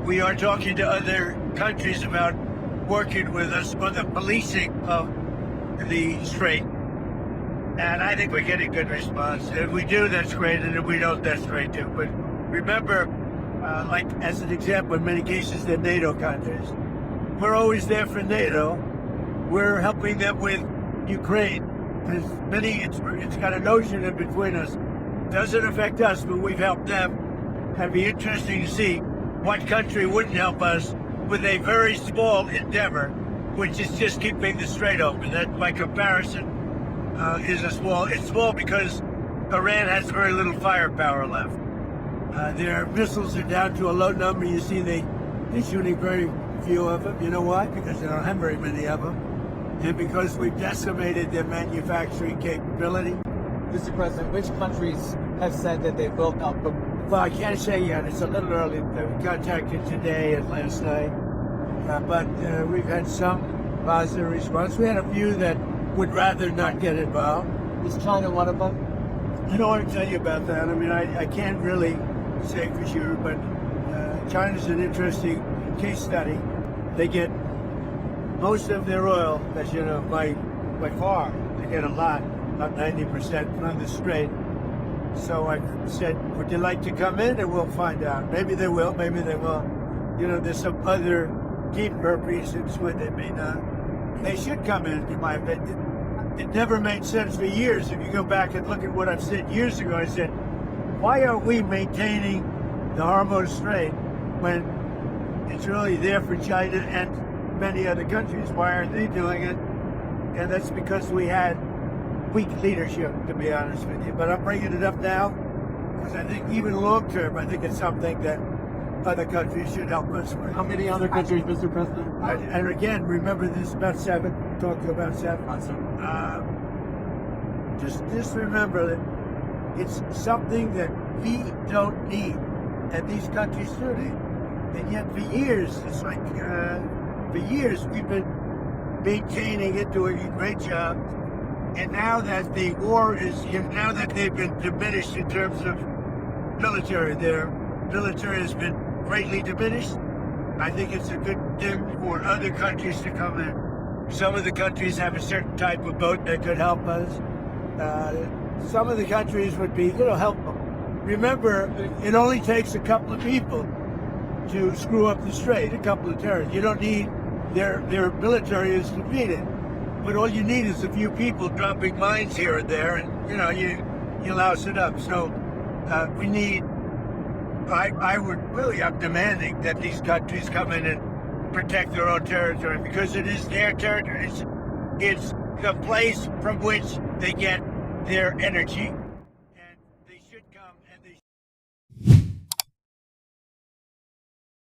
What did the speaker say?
we are talking to other countries about working with us on the policing of the strait. And I think we're getting good response. If we do, that's great. And if we don't, that's great too. But remember, like as an example, in many cases, they're NATO countries. We're always there for NATO. We're helping them with Ukraine. Because it's got a notion in between us. Doesn't affect us, but we've helped them. It'd be interesting to see what country wouldn't help us with a very small endeavor, which is just keeping the strait open. That, by comparison, it's small because Iran has very little firepower left. Their missiles are down to a low number. You see, they're shooting very few of them. You know why? Because they don't have very many of them. And because we've decimated their manufacturing capability. Mr. President, which countries have said that they built up? Well, I can't say yet. It's a little early. We contacted today and last night. But we've had some positive response. We had a few that would rather not get involved. Is China one of them? I don't want to tell you about that. I mean, I can't really say for sure, but China's an interesting case study. They get most of their oil, as you know, by far. They get a lot, about 90% from the strait. So I said, would you like to come in? And we'll find out. Maybe they will, maybe they won't. You know, there's some other deeper reasons why they may not. They should come in my opinion. It never made sense for years. If you go back and look at what I've said years ago, I said, why are we maintaining the Hormuz Strait when it's really there for China and many other countries? Why aren't they doing it? And that's because we had weak leadership, to be honest with you. But I'm bringing it up now because I think even long term, I think it's something that other countries should help us with. How many other countries, Mr. President? And again, remember this about 7, talking about 7. Just remember that it's something that we don't need, and these countries do need. And yet for years, it's like, for years we've been maintaining it, doing a great job. And now that the war is, now that they've been diminished in terms of military, their military has been greatly diminished. I think it's a good thing for other countries to come in. Some of the countries have a certain type of boat that could help us. Some of the countries would be, help them. Remember, it only takes a couple of people to screw up the strait, a couple of terrorists. You don't need, their military is defeated. But all you need is a few people dropping mines here and there, and you louse it up. So we need. I'm demanding that these countries come in and protect their own territory because it is their territory. It's the place from which they get their energy, and they should come and they.